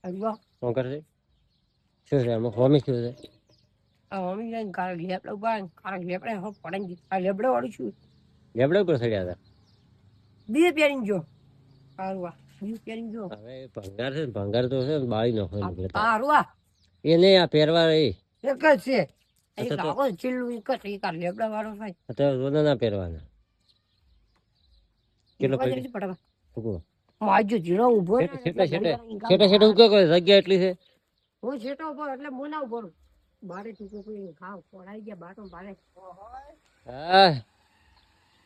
અલ્વા શું કરશે શું છે આમાં હોમી શું છે આ મમ્મી જઈને કાલે લેપડો ઉભા કાલે લેપડે હો પડાઈ ગઈ આ લેપડો વાળું છું લેબડા ઉપર ચડ્યા હતા બીજે પહેરીને જો હારું આ બીજું પહેરીને જો હવે ભંગાર છે ને ભંગાર તો છે ને બાળી નાખો હારું આ એ નહીં આ પહેરવા એ એક જ છે એક આવો ચીલું એક જ એક આ લેપડા વાળો થાય અત્યારે રોના ના પહેરવાના કેટલો પૈસા પટાકા શું માજો જીરો ઉભો રહે છેટે છેટે છેટે છેટે ઉકે કોઈ જગ્યા એટલી છે હું છેટો ઉભો એટલે હું ના ઉભો રહું બારે તું કોઈ ખાવ પડાઈ ગયા બાટો બારે હા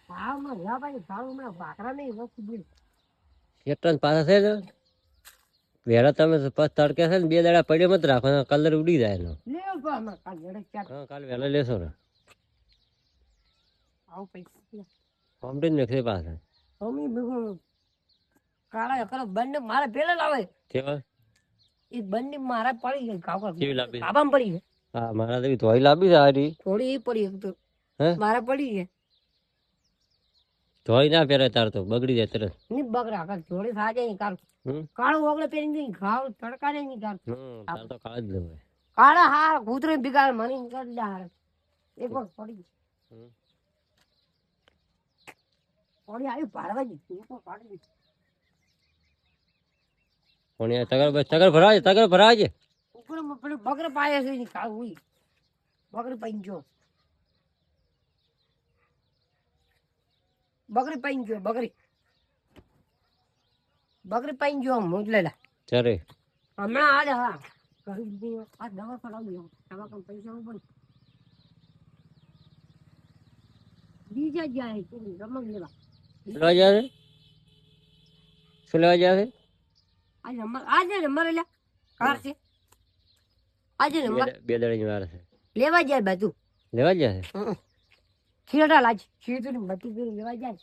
ભાવ માં જા ભાઈ ભાવ હમણાં ભાકરા નહીં વસ્તુ બોલ શેટન પાછા છે ને વેરા તમે પાછ તડકે છે ને 2 દાડા પડ્યો મત રાખો કલર ઉડી જાય એનો લેવો તો હમણાં કાલ જડે ચાર હા કાલ વહેલા લેશો ને આવ પૈસા કોમ્પ્લેન મેખે પાછા મમ્મી બહુ કાળા કરો બંને મારે પેલા લાવે કેવા એ બંને મારા પડી ગઈ કાકા કેવી લાંબી કાબામાં પડી ગઈ હા મારા તો ધોઈ લાંબી છે આરી થોડી એ પડી એક તો હે મારે પડી ગઈ ધોઈ ના પહેરે તાર તો બગડી જાય તરત ની બગડા કાલ જોડે સાજે નહીં કાલ હમ કાળું ઓગળે પહેરી નહીં ઘાવ તડકા ને નહીં કાલ તાર તો કાળ જ લેવાય કાળા હાર કૂતરો બિગાડ મને કરી લે હાર એક વાર પડી ગઈ પડી આવી પાડવા જી એક વાર પાડી દીધી કોણી તગર ભરાજે ઉપર પેલું બગરે પાયા છે ની કાળ હુઈ બગરે પંજો બગરી પૈન જો બગરી પૈન જો મોજલેલા ચારે હમણાં આજ હા કરી દીધી આ દવા કરાવી દવા કમ પૈસા ઉપર બીજા જાય કે રમણ લેવા લેવા જાય શું લેવા જાય આજે નંબર લે કાર છે આજે નંબર 2 દાડાની વાર છે લેવા જાય બધું લેવા જાય ખીરડા લાજ ખીરતું બધી લેવા જાય